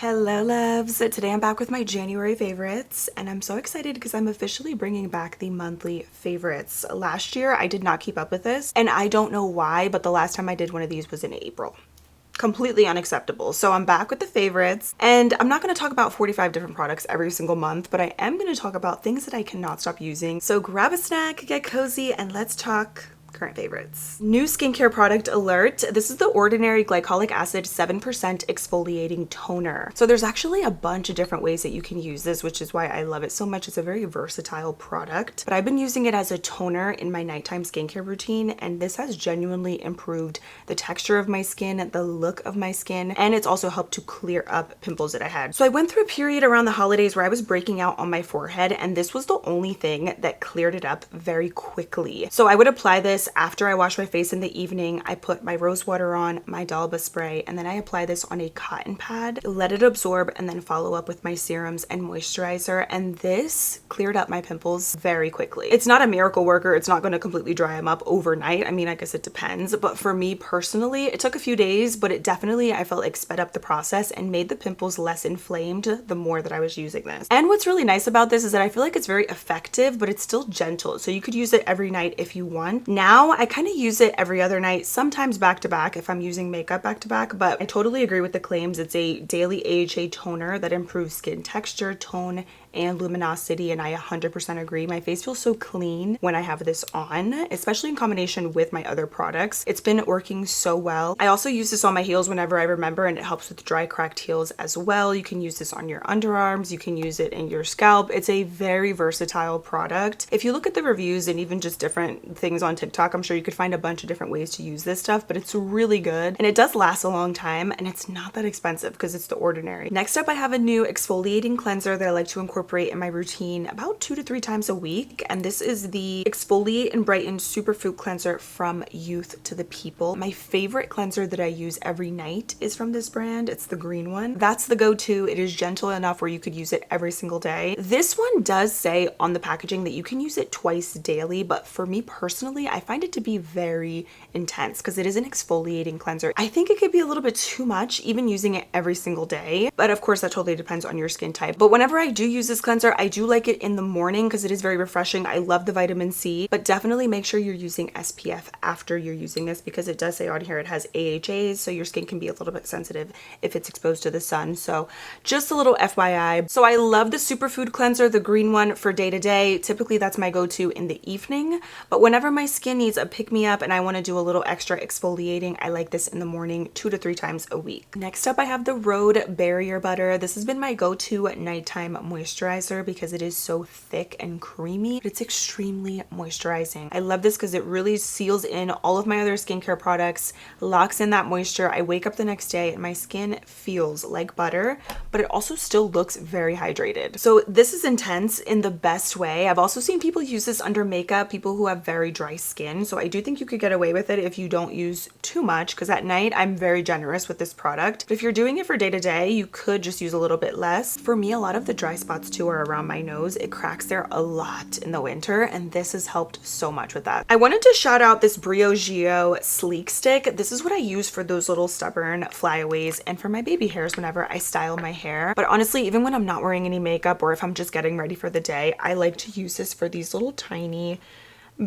Hello loves! Today I'm back with my January favorites and I'm so excited because I'm officially bringing back the monthly favorites. Last year I did not keep up with this and I don't know why, but the last time I did one of these was in April. Completely unacceptable. So I'm back with the favorites and I'm not going to talk about 45 different products every single month, but I am going to talk about things that I cannot stop using. So grab a snack, get cozy, and let's talk current favorites. New skincare product alert. This is the Ordinary Glycolic Acid 7% exfoliating toner. So there's actually a bunch of different ways that you can use this, which is why I love it so much. It's a very versatile product, but I've been using it as a toner in my nighttime skincare routine, and this has genuinely improved the texture of my skin, the look of my skin, and it's also helped to clear up pimples that I had. So I went through a period around the holidays where I was breaking out on my forehead, and this was the only thing that cleared it up very quickly. So I would apply this after I wash my face in the evening. I put my rose water on, my Dalba spray, and then I apply this on a cotton pad, let it absorb, and then follow up with my serums and moisturizer. And this cleared up my pimples very quickly. It's not a miracle worker. It's not going to completely dry them up overnight. I mean, I guess it depends. But for me personally, it took a few days, but it definitely, I felt like, sped up the process and made the pimples less inflamed the more that I was using this. And what's really nice about this is that I feel like it's very effective, but it's still gentle. So you could use it every night if you want. Now I kind of use it every other night, sometimes back to back if I'm using makeup back to back, but I totally agree with the claims. It's a daily AHA toner that improves skin texture, tone, and luminosity, and I 100% agree. My face feels so clean when I have this on, especially in combination with my other products. It's been working so well. I also use this on my heels whenever I remember, and it helps with dry, cracked heels as well. You can use this on your underarms, you can use it in your scalp. It's a very versatile product. If you look at the reviews and even just different things on TikTok, I'm sure you could find a bunch of different ways to use this stuff, but it's really good and it does last a long time, and it's not that expensive because it's The Ordinary. Next up, I have a new exfoliating cleanser that I like to incorporate in my routine about 2 to 3 times a week, and this is the Exfoliate and Brighten Superfood Cleanser from Youth to the People. My favorite cleanser that I use every night is from this brand. It's the green one. That's the go-to. It is gentle enough where you could use it every single day. This one does say on the packaging that you can use it twice daily, but for me personally, I find it to be very intense because it is an exfoliating cleanser. I think it could be a little bit too much even using it every single day, but of course that totally depends on your skin type. But whenever I do use this cleanser, I do like it in the morning because it is very refreshing. I love the vitamin C, but definitely make sure you're using SPF after you're using this because it does say on here it has AHAs, so your skin can be a little bit sensitive if it's exposed to the sun. So just a little FYI. So I love the superfood cleanser, the green one, for day to day. Typically that's my go-to in the evening, but whenever my skin needs a pick-me-up and I want to do a little extra exfoliating, I like this in the morning 2 to 3 times a week. Next up, I have the Rhode Barrier Butter. This has been my go-to nighttime moisturizer because it is so thick and creamy, but it's extremely moisturizing. I love this because it really seals in all of my other skincare products, locks in that moisture. I wake up the next day and my skin feels like butter, but it also still looks very hydrated. So this is intense in the best way. I've also seen people use this under makeup, people who have very dry skin. So I do think you could get away with it if you don't use too much, because at night I'm very generous with this product. But if you're doing it for day to day, you could just use a little bit less. For me, a lot of the dry spots too are around my nose. It cracks there a lot in the winter, and this has helped so much with that. I wanted to shout out this Briogeo Sleek Stick. This is what I use for those little stubborn flyaways and for my baby hairs whenever I style my hair. But honestly, even when I'm not wearing any makeup or if I'm just getting ready for the day, I like to use this for these little tiny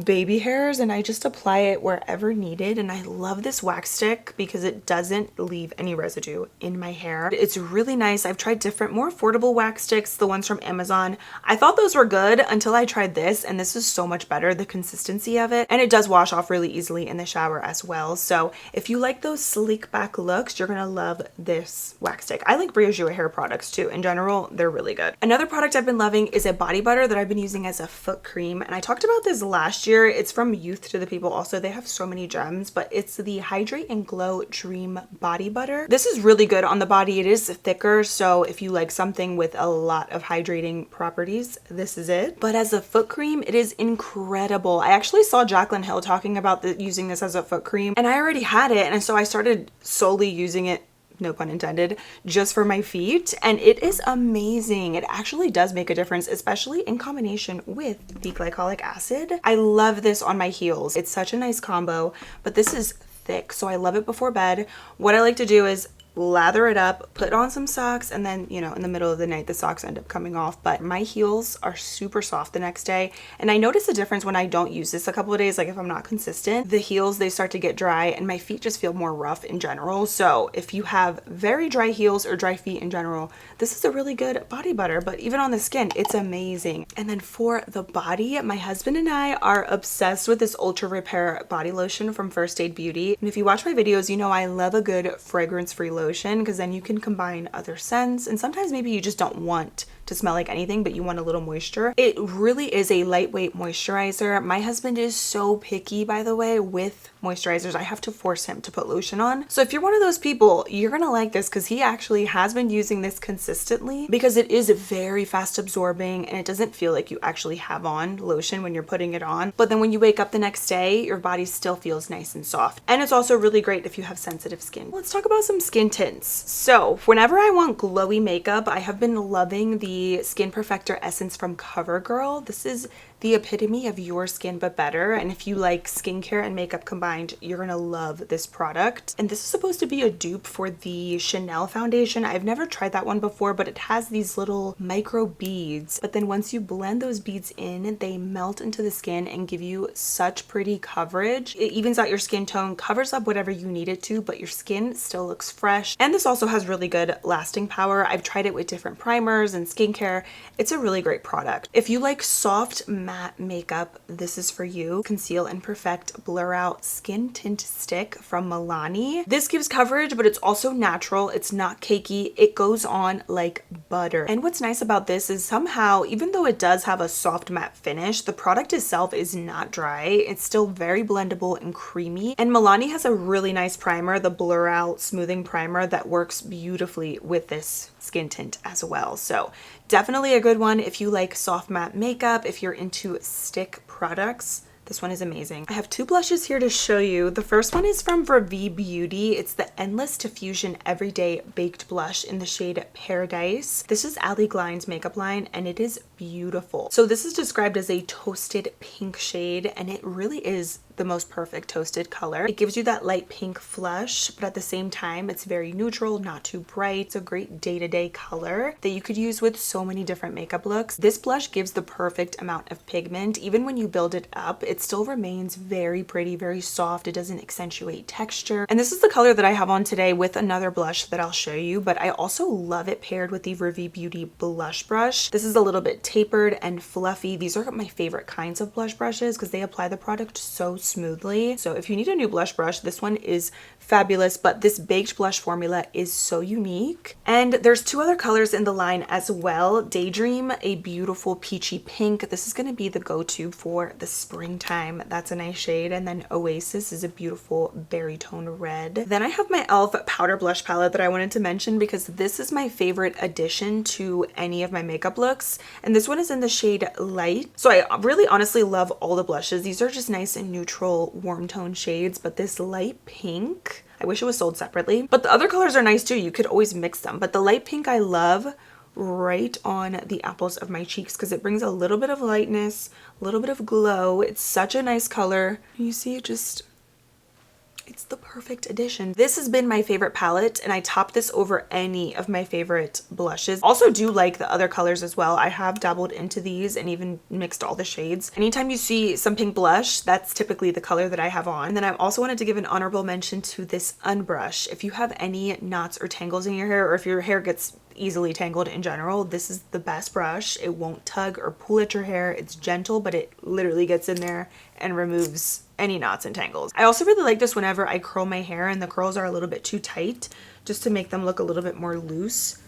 baby hairs, and I just apply it wherever needed. And I love this wax stick because it doesn't leave any residue in my hair. It's really nice. I've tried different, more affordable wax sticks, the ones from Amazon. I thought those were good until I tried this, and this is so much better, the consistency of it, and it does wash off really easily in the shower as well. So if you like those sleek back looks, you're gonna love this wax stick. I like Briogeo hair products too. In general, they're really good. Another product I've been loving is a body butter that I've been using as a foot cream, and I talked about this last year. It's from Youth to the People also. They have so many gems, but it's the Hydrate and Glow Dream Body Butter. This is really good on the body. It is thicker, so if you like something with a lot of hydrating properties, this is it. But as a foot cream, it is incredible. I actually saw Jaclyn Hill talking about using this as a foot cream, and I already had it, and so I started solely using it, no pun intended, just for my feet, and it is amazing. It actually does make a difference, especially in combination with the glycolic acid. I love this on my heels. It's such a nice combo, but this is thick, so I love it before bed. What I like to do is lather it up, put on some socks, and then, you know, in the middle of the night, the socks end up coming off. But my heels are super soft the next day. And I notice a difference when I don't use this a couple of days, like if I'm not consistent. The heels, they start to get dry and my feet just feel more rough in general. So if you have very dry heels or dry feet in general, this is a really good body butter. But even on the skin, it's amazing. And then for the body, my husband and I are obsessed with this Ultra Repair body lotion from First Aid Beauty. And if you watch my videos, you know I love a good fragrance-free lotion because then you can combine other scents, and sometimes maybe you just don't want to smell like anything, but you want a little moisture. It really is a lightweight moisturizer. My husband is so picky, by the way, with moisturizers. I have to force him to put lotion on. So if you're one of those people, you're gonna like this because he actually has been using this consistently because it is very fast absorbing and it doesn't feel like you actually have on lotion when you're putting it on. But then when you wake up the next day, your body still feels nice and soft. And it's also really great if you have sensitive skin. Let's talk about some skin tints. So whenever I want glowy makeup, I have been loving the Skin Perfector Essence from CoverGirl. This is the epitome of your skin but better, and if you like skincare and makeup combined, you're gonna love this product. And this is supposed to be a dupe for the Chanel foundation. I've never tried that one before, but it has these little micro beads, but then once you blend those beads in, they melt into the skin and give you such pretty coverage. It evens out your skin tone, covers up whatever you need it to, but your skin still looks fresh. And this also has really good lasting power. I've tried it with different primers and skincare. It's a really great product. If you like soft matte makeup, this is for you. Conceal and Perfect Blur Out Skin Tint Stick from Milani. This gives coverage, but it's also natural. It's not cakey. It goes on like butter. And what's nice about this is somehow, even though it does have a soft matte finish, the product itself is not dry. It's still very blendable and creamy. And Milani has a really nice primer, the Blur Out Smoothing Primer, that works beautifully with this skin tint as well. So definitely a good one if you like soft matte makeup, if you're into stick products. This one is amazing. I have two blushes here to show you. The first one is from Verve Beauty. It's the Endless Diffusion Everyday Baked Blush in the shade Paradise. This is Ali Glein's makeup line and it is beautiful. So this is described as a toasted pink shade and it really is the most perfect toasted color. It gives you that light pink flush, but at the same time, it's very neutral, not too bright. It's a great day-to-day color that you could use with so many different makeup looks. This blush gives the perfect amount of pigment. Even when you build it up, it still remains very pretty, very soft. It doesn't accentuate texture. And this is the color that I have on today with another blush that I'll show you, but I also love it paired with the Verve Beauty blush brush. This is a little bit tapered and fluffy. These are my favorite kinds of blush brushes because they apply the product so smoothly. So if you need a new blush brush, this one is fabulous, but this baked blush formula is so unique. And there's two other colors in the line as well. Daydream, a beautiful peachy pink. This is going to be the go-to for the springtime. That's a nice shade. And then Oasis is a beautiful berry tone red. Then I have my e.l.f. powder blush palette that I wanted to mention because this is my favorite addition to any of my makeup looks. And this one is in the shade Light. So I really honestly love all the blushes. These are just nice and neutral warm tone shades, but this light pink, I wish it was sold separately, but the other colors are nice too. You could always mix them, but the light pink I love right on the apples of my cheeks because it brings a little bit of lightness, a little bit of glow. It's such a nice color. You see, it's the perfect addition. This has been my favorite palette and I top this over any of my favorite blushes. Also do like the other colors as well. I have dabbled into these and even mixed all the shades. Anytime you see some pink blush, that's typically the color that I have on. And then I also wanted to give an honorable mention to this Unbrush. If you have any knots or tangles in your hair, or if your hair gets easily tangled in general, this is the best brush. It won't tug or pull at your hair. It's gentle, but it literally gets in there and removes any knots and tangles. I also really like this whenever I curl my hair and the curls are a little bit too tight, just to make them look a little bit more loose.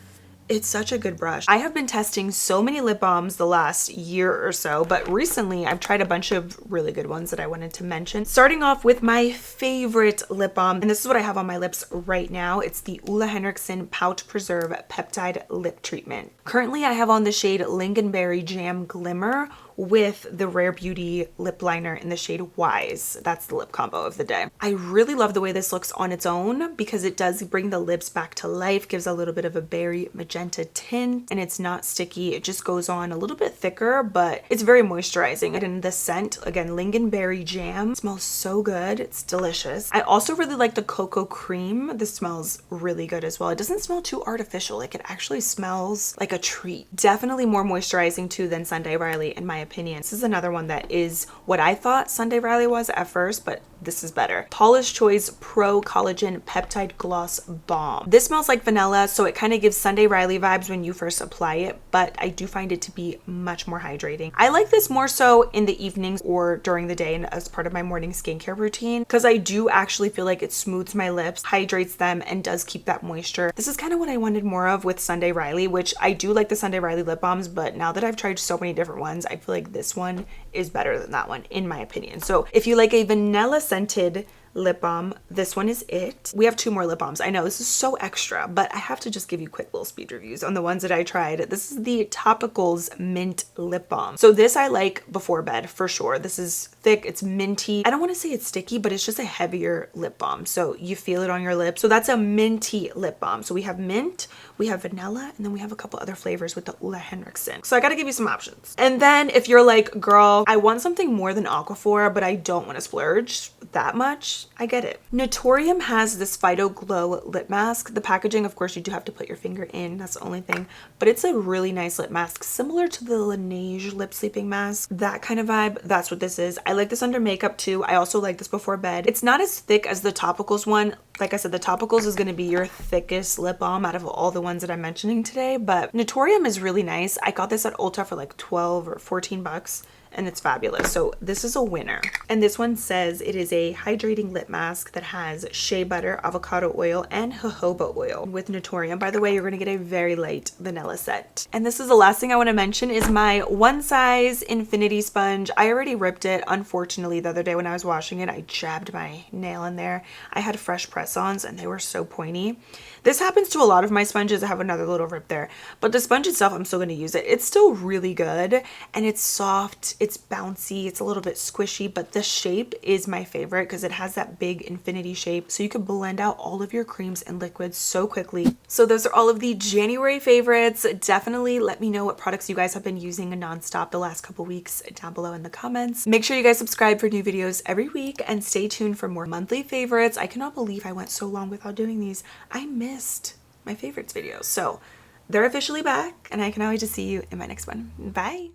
It's such a good brush. I have been testing so many lip balms the last year or so, but recently I've tried a bunch of really good ones that I wanted to mention. Starting off with my favorite lip balm, and this is what I have on my lips right now. It's the Ole Henriksen Pout Preserve Peptide Lip Treatment. Currently I have on the shade Lingonberry Jam Glimmer. with the Rare Beauty lip liner in the shade Wise. That's the lip combo of the day. I really love the way this looks on its own because it does bring the lips back to life, gives a little bit of a berry magenta tint, and it's not sticky. It just goes on a little bit thicker, but it's very moisturizing. And the scent, again, lingonberry jam, smells so good. It's delicious. I also really like the cocoa cream. This smells really good as well. It doesn't smell too artificial. Like, it actually smells like a treat. Definitely more moisturizing too than Sunday Riley, in my opinion. This is another one that is what I thought Sunday Riley was at first, but this is better. Paula's Choice Pro Collagen Peptide Gloss Balm. This smells like vanilla, so it kind of gives Sunday Riley vibes when you first apply it, but I do find it to be much more hydrating. I like this more so in the evenings or during the day and as part of my morning skincare routine, because I do actually feel like it smooths my lips, hydrates them, and does keep that moisture. This is kind of what I wanted more of with Sunday Riley, which I do like the Sunday Riley lip balms, but now that I've tried so many different ones, I feel like this one is better than that one, in my opinion. So if you like a vanilla scented lip balm, this one is it. We have 2 more lip balms. I know this is so extra, but I have to just give you quick little speed reviews on the ones that I tried. This is the Topicals Mint Lip Balm. So this I like before bed for sure. This is thick, it's minty. I don't want to say it's sticky, but it's just a heavier lip balm, so you feel it on your lips. So that's a minty lip balm. So we have mint, we have vanilla, and then we have a couple other flavors with the Ulla Henriksen. So I gotta give you some options. And then if you're like, girl, I want something more than Aquaphor, but I don't want to splurge that much, I get it. Naturium has this Phyto Glow lip mask. The packaging, of course, you do have to put your finger in. That's the only thing. But it's a really nice lip mask, similar to the Laneige lip sleeping mask. That kind of vibe. That's what this is. I like this under makeup too. I also like this before bed. It's not as thick as the Topicals one. Like I said, the Topicals is going to be your thickest lip balm out of all the ones that I'm mentioning today. But Naturium is really nice. I got this at Ulta for like 12 or 14 bucks. And it's fabulous. So this is a winner. And this one says it is a hydrating lip mask that has shea butter, avocado oil, and jojoba oil with Naturium. By the way, you're going to get a very light vanilla scent. And this is the last thing I want to mention is my one size infinity sponge. I already ripped it. Unfortunately, the other day when I was washing it, I jabbed my nail in there. I had fresh press-ons and they were so pointy. This happens to a lot of my sponges. I have another little rip there, but the sponge itself, I'm still going to use it. It's still really good and it's soft. It's bouncy. It's a little bit squishy, but the shape is my favorite because it has that big infinity shape. So you can blend out all of your creams and liquids so quickly. So those are all of the January favorites. Definitely let me know what products you guys have been using nonstop the last couple weeks down below in the comments. Make sure you guys subscribe for new videos every week and stay tuned for more monthly favorites. I cannot believe I went so long without doing these. I missed my favorites videos. So they're officially back and I can always just see you in my next one. Bye.